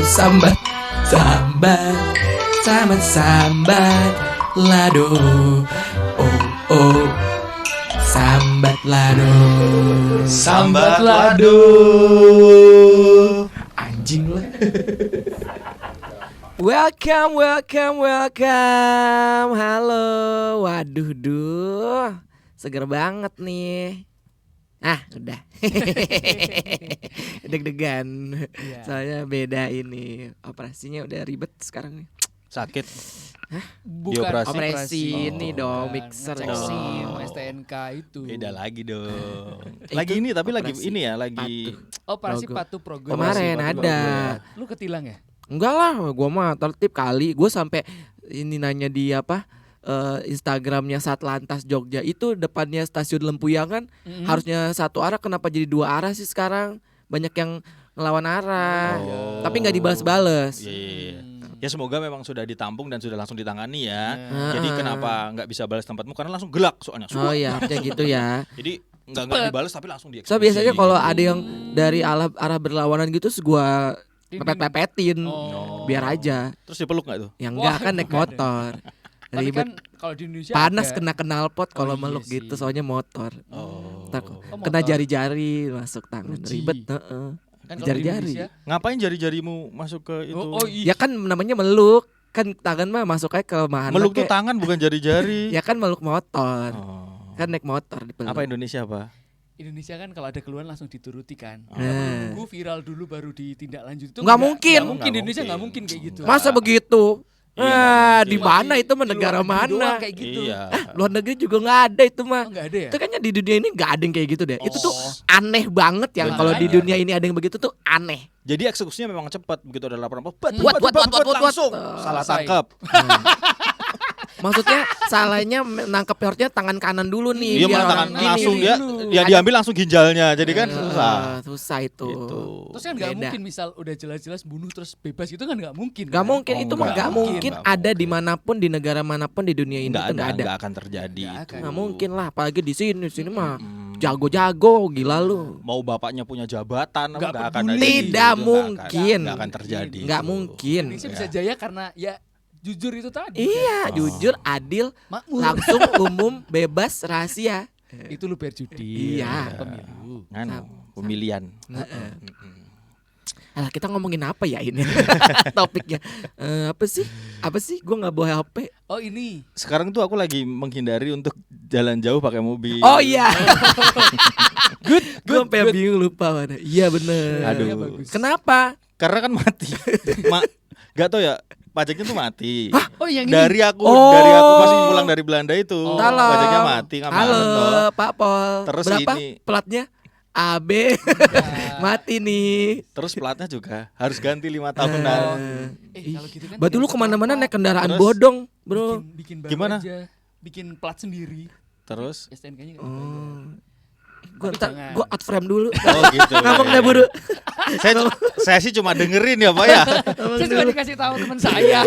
sambat, sambat, sambat lado. Oh oh, sambat lado. Sambat lado. Anjing lah. Welcome. Halo. Waduh, seger banget nih. Udah. Deg-degan. Soalnya beda ini. Operasinya udah ribet sekarang nih. Sakit. Bukan Operasi ini dong, mixer ngecek dong. SIM, STNK itu. Beda lagi dong. Itu Lagi ini tapi lagi operasi ini ya, lagi Operasi Logo. patuh program. Kemarin Operasi ada. Lu ketilang ya? Enggak lah, gue mah tertib kali. Gue sampai ini nanya di Instagramnya Satlantas Jogja itu depannya stasiun Lempuyangan harusnya satu arah, kenapa jadi dua arah sih sekarang? Banyak yang ngelawan arah, Oh. tapi nggak dibales-bales. Iya. Ya semoga memang sudah ditampung dan sudah langsung ditangani ya. Heeh. Jadi kenapa nggak bisa balas tempatmu karena langsung gelak soalnya. Oh iya, harusnya gitu ya. Jadi nggak dibales tapi langsung dieksekusi. So biasanya kalau ada yang dari arah berlawanan gitu, terus gue pepet-pepetin, Oh. biar aja. Terus dipeluk nggak tuh? Yang enggak kan naik enggak motor. Tapi Ribet. kan kalau di Indonesia Panas ada. kena knalpot kalau iya meluk sih. gitu, soalnya motor. Oh. Ntar Oh, kena motor. jari-jari masuk tangan, Ruji. ribet. Heeh. Kan kalau di Jari-jari. Indonesia, Ngapain jari-jarimu masuk ke itu? Oh iya. Ya kan namanya meluk, kan tangan mah masuk aja ke mahan. Meluk tuh tangan bukan jari-jari. Ya kan meluk motor. Oh. Kan naik motor dipeluk. Apa Indonesia apa? Indonesia kan kalau ada keluhan langsung dituruti kan. Nah. Nunggu viral dulu baru ditindak lanjut itu Nggak mungkin. Nggak mungkin Nggak Indonesia mungkin. nggak mungkin kayak gitu. Masa begitu? Iya, nggak Di mungkin. mana itu mah, Di negara luar negeri doang mana? kayak gitu. Iya. Luar negeri juga nggak ada itu mah. Oh, nggak ada ya? Itu kayaknya di dunia ini nggak ada yang kayak gitu deh. Itu tuh Oh. aneh banget yang Benar. kalau di dunia ini ada yang begitu tuh aneh. Jadi eksekusinya memang cepat begitu ada laporan Buat, langsung salah Selesai. tangkap. Maksudnya salahnya nangkep harusnya tangan kanan dulu nih. Iya biar malah orang tangan gini. langsung dia dulu. ya diambil langsung ginjalnya. Jadi kan susah. Susah itu. Gitu. Terus kan nggak Beda. mungkin misal udah jelas-jelas bunuh terus bebas gitu kan nggak mungkin. Gak kan? mungkin, Oh, itu mah nggak gak mungkin mungkin. ada dimanapun, di negara manapun di dunia ini Enggak tuh nggak ada. enggak akan terjadi Nggak itu. akan. Nggak mungkin lah, apalagi di sini mah jago-jago, gila lu. Mau bapaknya punya jabatan Nggak enggak akan ada peduli. gitu. Tidak Itu mungkin. Enggak akan terjadi. Nggak itu. mungkin. Indonesia bisa jaya karena ya jujur itu tadi. Iya, jujur, adil, Makmur. langsung, umum, bebas, rahasia. Itu lu biar judi. Iya. Pemilu. Anu, pemilihan. Alah, kita ngomongin apa ya ini topiknya? Apa sih? Gue nggak bawa HP. Oh ini. Sekarang tuh aku lagi menghindari untuk jalan jauh pakai mobil. Oh iya. Gue sampai bingung lupa mana. Iya bener. Aduh. Iya, bagus. Kenapa? Karena kan mati. Gak tau ya, pajaknya tuh mati. Oh yang ini. Dari aku Oh. masih pulang dari Belanda itu. Oh. Halo. Pajaknya mati nggak Halo masuk toh. Pak Pol. Terus berapa ini. platnya? AB. Mati nih. Terus platnya juga harus ganti 5 tahunan. Kalau gitu kan. Berarti lu tinggal kemana-mana sepak. naik kendaraan Terus? bodong, bro. Bikin baru Gimana? aja. Bikin plat sendiri. Terus STNK-nya nggak dibayar. Gue Tapi ntar jangan. gue out frame dulu. oh gitu. Ngomong ya, dah ya. buru. Saya sih cuma dengerin ya, Pak ya. Saya cuma dikasih tahu teman saya.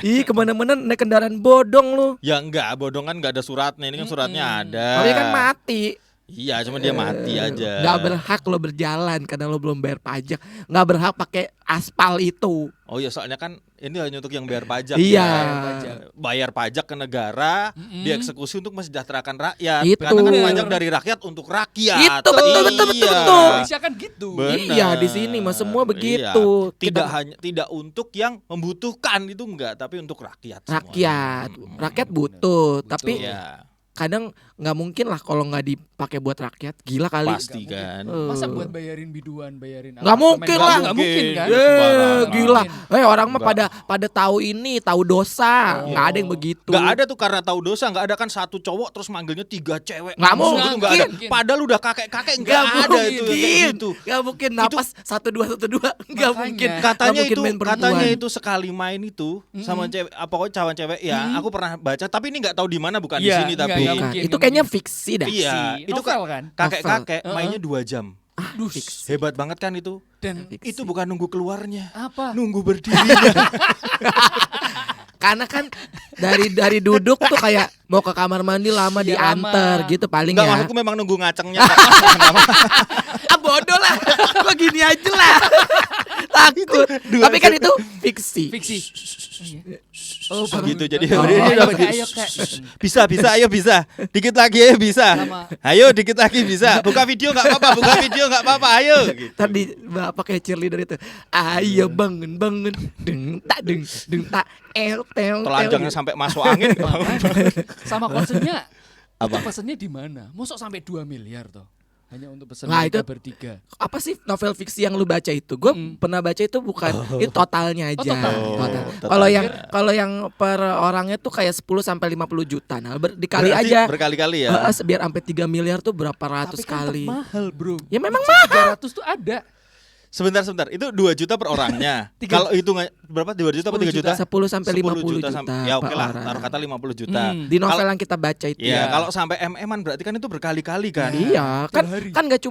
Ih, kemana-mana naik kendaraan bodong lu. Ya enggak, bodong kan enggak ada suratnya. Ini kan suratnya ada. Tapi kan mati. Iya, cuma dia mati aja. Gak berhak lo berjalan karena lo belum bayar pajak. Gak berhak pakai aspal itu. Oh iya, soalnya kan ini hanya untuk yang bayar pajak. Iya. Ya. Bayar pajak ke negara, dieksekusi untuk mensejahterakan rakyat. Itu. Karena kan pajak dari rakyat untuk rakyat. Itu, betul. Iya. Indonesia kan gitu. Benar. Iya, di sini mah semua begitu. Iya. Tidak Kita- hanya tidak untuk yang membutuhkan itu enggak, tapi untuk rakyat. semuanya. rakyat. Rakyat butuh, tapi Iya, kadang nggak mungkin lah kalau nggak dipakai buat rakyat. Gila kali. pasti kan. Masa buat bayarin biduan, bayarin Nggak mungkin lah. Nggak mungkin kan? Sembarangan. Gila. Orang mah Nggak. pada tahu ini, tahu dosa. Oh. Nggak ada yang begitu. Gak ada tuh karena tahu dosa, gak ada kan satu cowok terus manggilnya 3 cewek. Nggak Langsung mungkin. gitu, nggak ada. Padahal udah kakek-kakek nggak ada itu yang kayak gitu. Gak mungkin napas 1212. Nggak Makanya. mungkin. Katanya Nggak mungkin itu main perempuan. katanya itu sekali main itu sama cewek apa kok cawan cewek ya. Aku pernah baca tapi ini nggak tahu di mana, bukan di Iya, sini nggak, tapi. nggak Bukan. mungkin, Itu nggak kayaknya mungkin. fiksi dah. Iya, itu Novel kan? kakek-kakek Novel. mainnya 2 jam. Aduh. Hebat banget kan itu. Dan Fiksi. Itu bukan nunggu keluarnya. apa? Nunggu berdirinya. Karena kan dari duduk tuh kayak mau ke kamar mandi lama Iya, diantar lama. gitu paling Enggak, ya. maksudku memang nunggu ngacengnya. Kak. Kenapa? bodoh lah. Gua gini aja lah. Takut. Tapi kan itu fiksi. Fiksi. Oh, begitu jadi. Ayo Kak. Bisa, ayo bisa. Dikit lagi ayo bisa. Sama. Ayo dikit lagi bisa. Buka video enggak apa-apa, ayo gitu. Tadi pakai cheerleader itu. Ayo bangun. Deng tak. Telanjangnya sampai masuk angin. Sama konsennya. Apa? Pesennya di mana? Mosok sampai 2 miliar toh. Hanya untuk pesen Nah, mereka itu- bertiga. Apa sih novel fiksi yang lu baca itu? Gue pernah baca itu bukan itu totalnya aja. total. Total. Total. Kalau yang per orangnya tuh kayak 10 sampai 50 juta. Nah, dikali Berarti aja. berkali-kali ya. Biar sampai 3 miliar tuh berapa ratus Tapi kan kali. tetap mahal bro. Ya memang mahal. 300 tuh ada. Sebentar. Itu 2 juta per orangnya. Kalau hitungan berapa? 2 juta atau 3 juta? 10 sampai 50 juta, Ya oke per lah, orang. taruh kata 50 juta. Di novel Kalau- yang kita baca itu. Iya, Ya. kalau sampai MM-an berarti kan itu berkali-kali kan. Iya, kan hari. kan nggak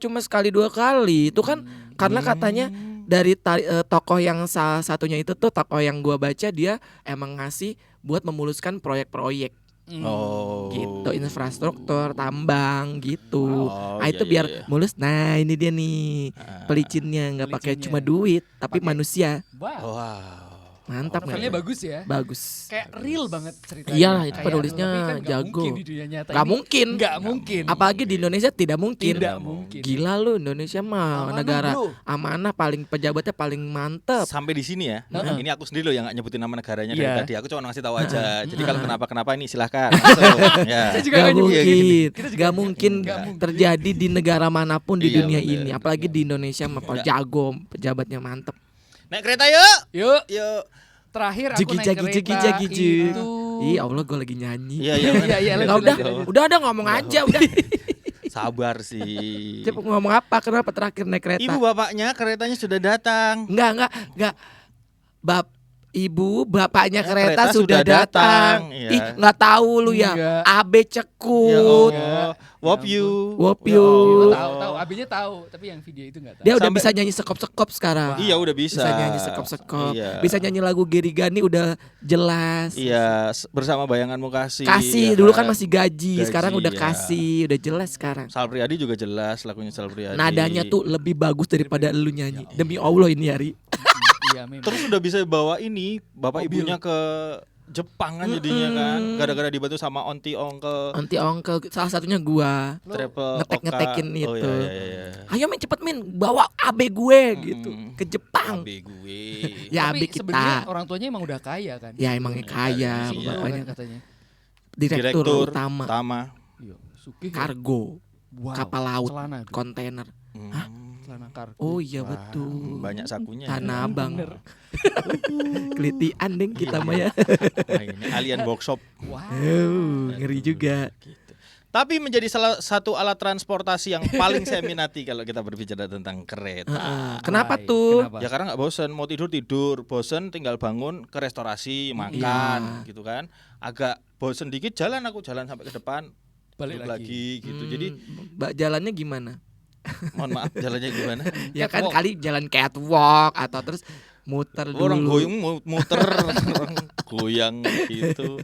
cuma sekali 2 kali. Itu kan karena katanya dari tokoh yang salah satunya itu tuh tokoh yang gua baca dia emang ngasih buat memuluskan proyek-proyek Oh. gitu, infrastruktur, tambang gitu. Oh, Nah, itu iya, biar iya. mulus. Nah, ini dia nih pelicinnya nggak pakai Pelicinnya. cuma duit, tapi Pakai- manusia. Wow. Wow. Mantap Novelnya nggak? bagus ya. Bagus. Kayak real banget ceritanya. Iya, itu Kayak, penulisnya tapi kan nggak jago. mungkin di dunia nyata Gak ini. mungkin. Nggak mungkin. Apalagi di Indonesia tidak mungkin. Tidak mungkin. Gila lu, Indonesia mah Amanah, negara bro. amanah, paling pejabatnya paling mantep. Sampai di sini ya. Heeh. Ini aku sendiri loh yang nggak nyebutin nama negaranya dari Iya. tadi. Aku cuma ngasih tahu aja. Jadi kalau kenapa-kenapa ini silahkan. Langsung, ya. Saya juga Gak nggak nyebut. mungkin, Kita juga gak mungkin nggak mungkin. terjadi di negara manapun di Iya, dunia bener. ini. Apalagi di Indonesia mah jago, pejabatnya mantep. Naik kereta yuk. Yuk, Yuk. terakhir aku Jegi naik jagi jegi kereta jagi ju. itu. Ih Allah, gue lagi nyanyi. Iya, Iya, iya, Nggak, lanjut, udah, lanjut. udah ngomong aja, udah. Sabar sih. Cepet ngomong apa? Kenapa terakhir naik kereta? Ibu bapaknya keretanya sudah datang. Enggak. Ibu bapaknya kereta kereta sudah sudah datang. datang. Iya. Ih, nggak tahu lu ya. Enggak. AB Ya cekut. Allah. Wop you. Wop Ya you. Allah. Tahu, AB-nya tahu, tapi yang video itu enggak tahu. Dia udah Sampai- bisa nyanyi sekop-sekop sekarang. Iya udah bisa. Bisa nyanyi sekop-sekop. Iya. Bisa nyanyi lagu Giri Gani udah jelas. Iya, bersama bayanganmu kasih. Kasih ya dulu kan masih gaji, Gaji, sekarang udah ya. kasih, udah jelas sekarang. Sal Priadi juga jelas lagunya Sal Priadi. Nadanya tuh lebih bagus daripada lu nyanyi. Demi Allah ini Ari. Iya, memang. Terus udah bisa bawa ini bapak Mobil. ibunya ke Jepang kan jadinya kan. Gara-gara dibantu sama onti onkel Nanti onkel salah satunya gua. travel Ngetek-ngetekin Oka. Oh, itu. iya. Ayo men cepet men bawa AB gue gitu ke Jepang. Abe gue. Ya AB Tapi sebenarnya kita. orang tuanya emang udah kaya kan. Ya emangnya kaya, Iya. bapaknya Kan katanya. direktur utama Iya, sugih. kargo, Wow, kapal laut, celana tuh. kontainer. Celana kargo. Oh iya Wah, betul. banyak sakunya. Tanah Abang. Bener. Kelitian deng kita mah ya. Nah, ini alien workshop. Wow. Ngeri juga. Tapi menjadi salah satu alat transportasi yang paling saya minati kalau kita berbicara tentang kereta. Kenapa Why? tuh? Kenapa? Ya karena nggak bosen, mau tidur, bosen tinggal bangun ke restorasi, makan gitu kan. Agak bosen dikit jalan sampai ke depan, Balik duduk lagi. gitu. Jadi Jalannya gimana? mohon maaf jalannya gimana? Ya kan Catwalk. kali jalan catwalk atau terus muter dulu. Orang goyang muter, orang goyang gitu.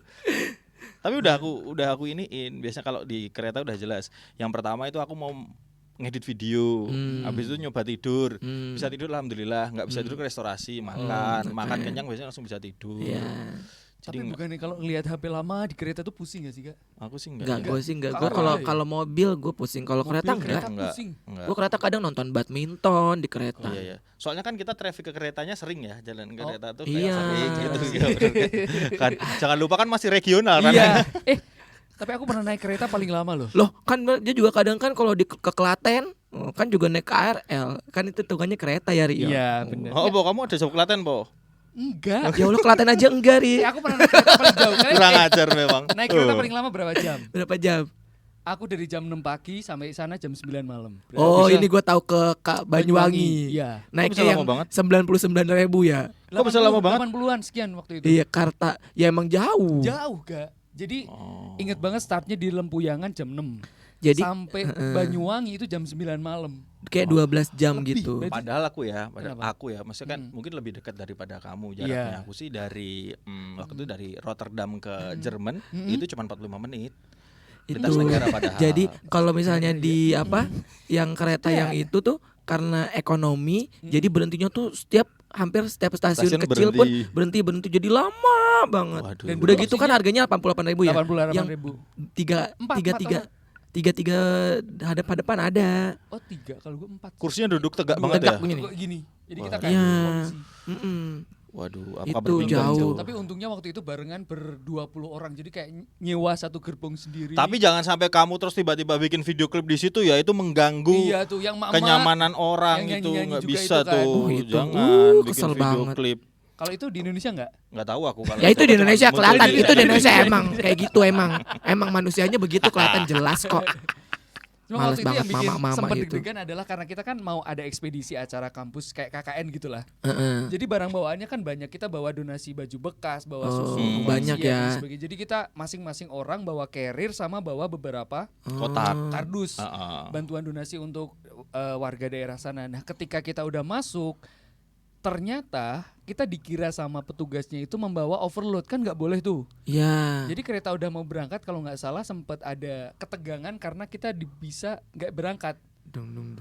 Tapi udah aku iniin. Biasanya kalau di kereta udah jelas. Yang pertama itu aku mau ngedit video, habis itu nyoba tidur. Bisa tidur alhamdulillah, nggak bisa tidur ke restorasi, makan kenyang biasanya langsung bisa tidur. Iya. Jadi Tapi bukannya kalau ngelihat HP lama di kereta tuh pusing gak sih kak? aku sih Enggak, gue sih enggak. Gue Kalau kalau mobil gue pusing. Kalau kereta enggak. Enggak. pusing. Gue kereta kadang nonton badminton di kereta. Oh, iya. Soalnya kan kita traffic ke keretanya sering ya, jalan kereta tuh iya. kayak sering gitu. Ya, bener kan. Jangan lupa kan masih regional kan. Iya. Tapi aku pernah naik kereta paling lama loh. Loh kan dia juga kadang kan kalau ke Klaten kan juga naik KRL. Kan itu tugasnya kereta ya Rio. Iya benar. Oh, Bo, kamu ada jauh Klaten, Bo? Enggak. Ya Allah Klaten aja enggak Ri. Aku pernah naik kereta paling jauh. Kalian Kurang ajar memang. naik kereta paling lama berapa jam? Berapa jam? Aku dari jam 6 pagi sampai sana jam 9 malam. Berarti Oh bisa- ini gue tahu ke Banyuwangi. Iya. Kok bisa Naiknya lama yang banget? 99.000 ya. Kok bisa lama banget? 80-an sekian waktu itu. Iya Karta. Ya emang jauh. Jauh gak? Jadi inget banget startnya di Lempuyangan jam 6. Jadi Sampai Banyuwangi itu jam 9 malam. kayak 12 jam Lebih, gitu. berarti. Padahal Kenapa? aku ya, maksudnya kan mungkin lebih dekat daripada kamu jaraknya. Iya. Aku sih dari waktu itu dari Rotterdam ke Jerman itu cuma 45 menit. lintas Itu. negara padahal. Jadi kalau misalnya di apa yang kereta yang itu tuh karena ekonomi, jadi berhentinya tuh hampir setiap stasiun Stasiun kecil berhenti. pun berhenti jadi lama banget. Waduh. Dan Udah gitu kan harganya 88.000 ya. 88.000. Tiga hadap-hadapan ada. Oh 3, kalau gue 4. Kursinya duduk tegak Dua banget ya. tegak begini. Gini. Jadi kita Wah. kayak Iya. kondisi. Mm-mm. Waduh, Itu apa berpinggang jauh. Tapi untungnya waktu itu barengan 20 orang. Jadi kayak nyewa satu gerbong sendiri. Tapi jangan sampai kamu terus tiba-tiba bikin video klip di situ ya, itu mengganggu iya tuh yang mak-mak. kenyamanan orang yang itu nyanyi-nyanyi nggak juga bisa itu kan. tuh. Oh, itu. Jangan bikin Kesel video banget. klip. Kalau itu di Indonesia enggak? Nggak tahu aku kalau Ya itu di Indonesia Muncul kelihatan, di- itu di Indonesia emang kayak gitu emang. Emang manusianya begitu kelihatan jelas kok. Cuma Males waktu itu yang banget bikin mama-mama sempat gitu. deg-degan adalah karena kita kan mau ada ekspedisi acara kampus kayak KKN gitulah. Heeh. Jadi barang bawaannya kan banyak, kita bawa donasi baju bekas, bawa susu, Oh, bawa banyak siap ya. dan sebagainya. Jadi kita masing-masing orang bawa carrier sama bawa beberapa kotak. kardus Heeh. bantuan donasi untuk warga daerah sana. Nah, ketika kita udah masuk, ternyata kita dikira sama petugasnya itu membawa overload, kan nggak boleh tuh. Ya. Jadi kereta udah mau berangkat, kalau nggak salah sempat ada ketegangan karena kita bisa nggak berangkat.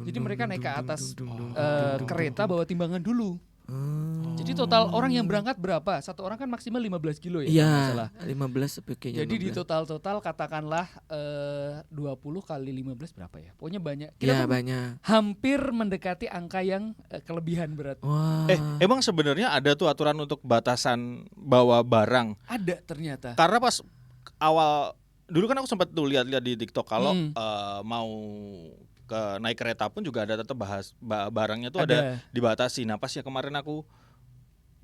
Jadi mereka naik ke atas kereta bawa timbangan dulu. Jadi total orang yang berangkat berapa? Satu orang kan maksimal 15 kilo ya? kalau nggak Iya, salah. 15 kayaknya. Jadi di 15. total katakanlah 20 kali 15 berapa ya? Pokoknya banyak. Kita Ya tuh banyak. hampir mendekati angka yang kelebihan berat. Wah. Emang sebenarnya ada tuh aturan untuk batasan bawa barang. Ada ternyata. Karena pas awal dulu kan aku sempat tuh lihat-lihat di TikTok kalau mau naik kereta pun juga ada tetap barangnya tuh ada dibatasi. Nah pas ya kemarin aku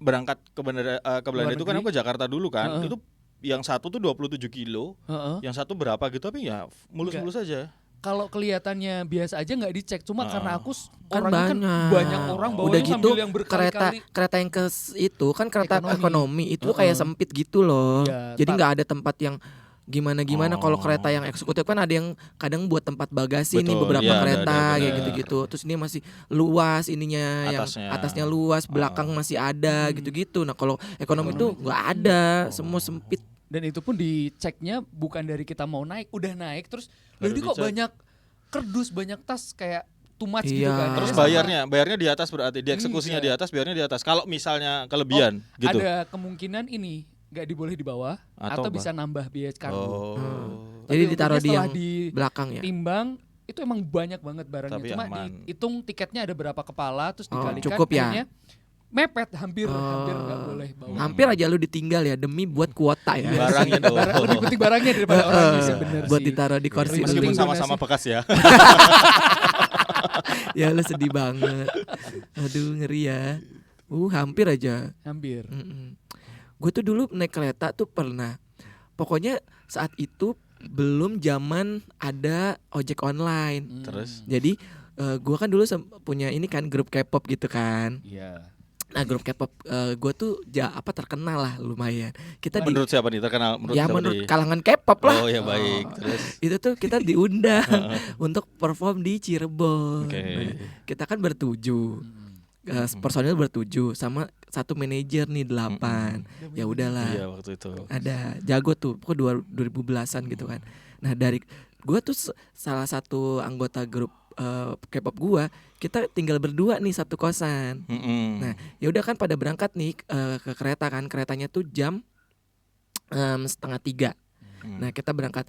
berangkat ke Belanda itu kan negeri? aku ke Jakarta dulu kan. Heeh. Itu yang satu tuh 27 kilo, Heeh. yang satu berapa gitu, tapi ya mulus-mulus aja. Kalau kelihatannya biasa aja nggak dicek, cuma karena aku Kan orangnya kan banyak orang bawanya Udah gitu sambil yang berkali-kali. kereta yang itu kan kereta Ekonomi. ekonomi itu kayak sempit gitu loh. Iya, Jadi nggak ada tempat yang gimana kalau Oh. kereta yang eksekutif kan ada yang kadang buat tempat bagasi nih Betul, beberapa iya, kereta ada, kayak bener. gitu-gitu. Terus ini masih luas ininya yang Atasnya. atasnya luas, belakang masih ada gitu-gitu. Nah, kalau ekonomi itu nggak ada, semua sempit. Dan itu pun diceknya bukan dari kita mau naik, udah naik terus Baru jadi kok dicek. banyak kardus, banyak tas kayak too much gitu Iya. kan. Terus Sama bayarnya di atas berarti, dieksekusinya di atas, bayarnya di atas. Kalau misalnya kelebihan gitu. ada kemungkinan ini nggak boleh di bawah atau Atau bisa nambah biaya kargo. Oh. Jadi Tapi ditaruh di untungnya yang setelah belakang ya. ditimbang itu emang banyak banget barangnya. Tapi Cuma aman. dihitung tiketnya ada berapa kepala terus dikalikan cukup ya? akhirnya mepet hampir nggak boleh bawa. Hampir aja lu ditinggal ya demi buat kuota ya. Barangnya tuh. Lebih penting barangnya daripada orangnya sih bener Buat sih. ditaruh di kursi Meskipun dulu. Meskipun sama-sama bekas ya. Ya lu sedih banget. Aduh ngeri ya. Hampir aja. Hampir. Gue tuh dulu naik kereta tuh pernah. Pokoknya saat itu belum zaman ada ojek online. Terus Jadi gue kan dulu punya ini kan grup K-pop gitu kan. Iya. Nah grup K-pop gue tuh terkenal lah lumayan. Kita di menurut siapa nih terkenal? Menurut ya siapa menurut nih? kalangan K-pop lah. Oh ya baik. Terus Itu tuh kita diundang untuk perform di Cirebon. Oke. Nah, kita kan bertujuh. Personil bertujuh sama satu manajer nih 8. Ya udahlah. iya waktu itu. Ada jago tuh pokoknya 2010-an gitu kan. Nah dari gue tuh salah satu anggota grup K-pop gue, kita tinggal berdua nih satu kosan. Nah ya udah kan pada berangkat nih ke kereta kan, keretanya tuh jam 2:30. Nah kita berangkat,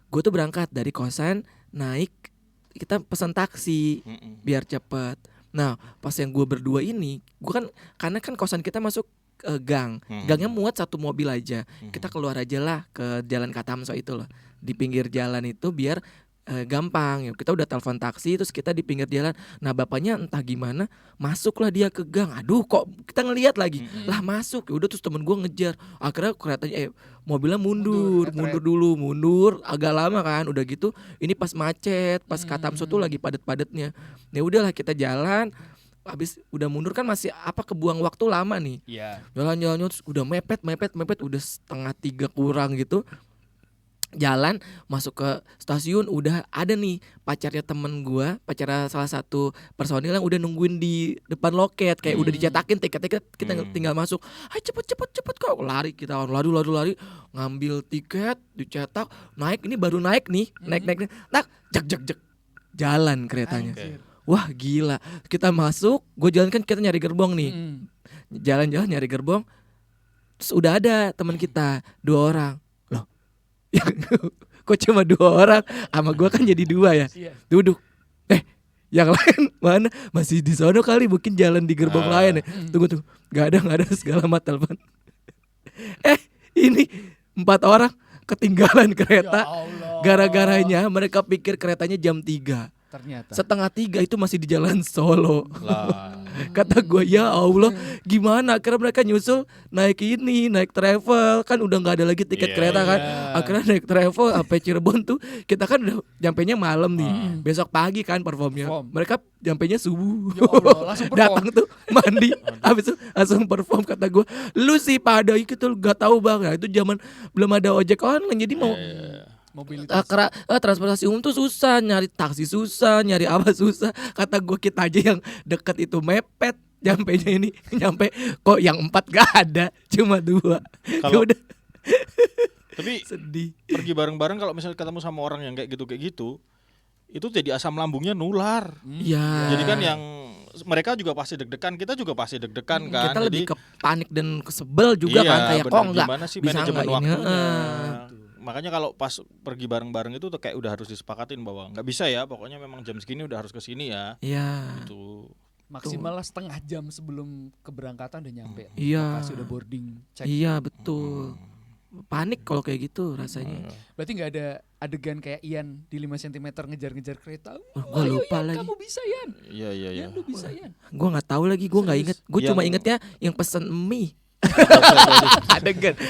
gue tuh berangkat dari kosan naik, kita pesan taksi biar cepet. Nah pas yang gue berdua ini, gue kan karena kan kosan kita masuk gang, gangnya muat satu mobil aja. Kita keluar aja lah ke Jalan Katamso itu loh, di pinggir jalan itu biar gampang. Ya kita udah telepon taksi, terus kita di pinggir jalan. Nah bapaknya entah gimana masuklah dia ke gang. Aduh kok kita ngelihat lagi lah masuk. Ya udah terus temen gue ngejar. Akhirnya keretanya mobilnya mundur agak lama kan. Udah gitu ini pas macet, pas Katamso tuh lagi padet-padetnya. Ya udahlah kita jalan. Habis udah mundur kan masih kebuang waktu lama nih. Iya. Jalan-jalan terus udah mepet udah 2:30 kurang gitu. jalan masuk ke stasiun, udah ada nih pacarnya temen gua, pacarnya salah satu personil yang udah nungguin di depan loket, kayak udah dicetakin tiket-tiket, kita tinggal masuk. Ayo cepet kok, lari kita, lari ngambil tiket, dicetak, naik, ini baru naik nih, naik, tak jak jalan keretanya. Anjir. Wah gila, kita masuk, gue jalan kan, kita nyari gerbong nih, jalan-jalan nyari gerbong, terus udah ada teman kita 2 orang. Loh, kok cuma 2 orang, sama gue kan jadi 2 ya, Iya. duduk. Yang lain mana? Masih di sono kali, mungkin jalan di gerbong lain ya. Tunggu, gak ada segala macam telepon. Ini 4 orang ketinggalan kereta. Ya Allah. Gara-garanya mereka pikir keretanya jam 3. Ternyata. Setengah 3 itu masih di jalan Solo. Lah. Kata gue, ya Allah, gimana? Akhirnya mereka nyusul naik travel, kan udah nggak ada lagi tiket Iya, kereta kan. iya. Akhirnya naik travel sampai Cirebon tuh, kita kan udah nyampenya malam nih, besok pagi kan performnya. Perform. Mereka nyampenya subuh. Ya Allah, langsung perform. Datang tuh mandi, habis itu langsung perform. Kata gue, lu sih pada itu gak tahu bang, nah, itu zaman belum ada ojek online, jadi mau Mobilitas. transportasi umum tuh susah, nyari taksi susah, nyari apa susah. Kata gue, kita aja yang deket itu mepet, nyampe kok yang 4 gak ada, cuma 2. Kalau- Udah Tapi sedih. pergi bareng-bareng kalau misalnya ketemu sama orang yang kayak gitu, itu jadi asam lambungnya nular. Iya. Jadi kan yang mereka juga pasti deg-degan, kita juga pasti deg-degan kan. Kita Jadi lebih ke panik dan kesebel juga iya, kan, kayak bener. kok enggak Gimana sih bisa manajemen enggak ini. waktunya. Makanya kalau pas pergi bareng-bareng itu tuh kayak udah harus disepakatin bahwa nggak bisa ya, pokoknya memang jam segini udah harus ke sini ya. Iya. Itu. Maksimal setengah jam sebelum keberangkatan udah nyampe. Iya. Lokasi udah boarding, cek. Iya betul. Panik kalau kayak gitu rasanya. Berarti nggak ada adegan kayak Ian di 5 cm ngejar-ngejar kereta. Gua Ayo, lupa Ian, lagi. kamu bisa Ian. Iya. Ian lu bisa Ian. Gue nggak tahu lagi, gue nggak inget. Gue cuma Yang- ingetnya yang pesen mie.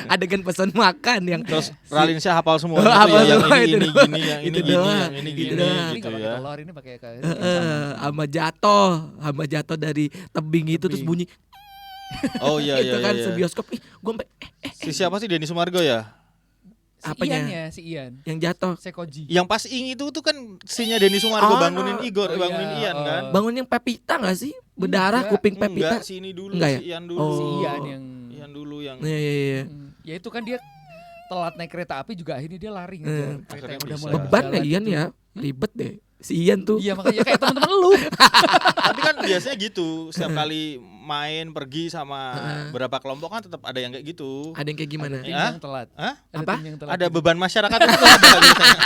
adegan pesan makan yang Terus Ralinsyah hafal semua Oh, gitu hafal ya, yang semua ini itu gini, doang. yang ini Itu gini, doang. yang ini Itu gini doang. Ini gitu nggak pakai ya. telur, ini pakai sama jatuh dari tebing itu, terus bunyi Oh iya itu iya kan iya. sebioskop. Gue sampai Si siapa sih, Denny Sumargo ya? apanya? si Ian. Yang jatuh. Sekoji. Yang pas ing itu tuh kan scene-nya Denny Sumargo Oh. bangunin Igor, Oh, bangunin iya, Ian kan? Bangun yang Pepita nggak sih? Berdarah Enggak, kuping Pepita. Enggak, si ini dulu, Enggak ya? si Ian dulu. Oh. Si Ian yang Ian dulu yang Iya iya iya. Ya itu kan dia telat naik kereta api juga, akhirnya dia lari ngejar kereta yang Akhirnya udah bisa. mulai Beban ya berjalan Ian itu. ya. Ribet deh. Si Ian tuh. Iya makanya kayak teman-teman lu. Tapi kan biasanya gitu, setiap kali main pergi sama beberapa kelompok kan tetap ada yang kayak gitu. Ada yang kayak gimana? Tim Ya? yang telat. Hah? Ada Apa? tim yang telat. Ada beban masyarakat itu ada biasanya.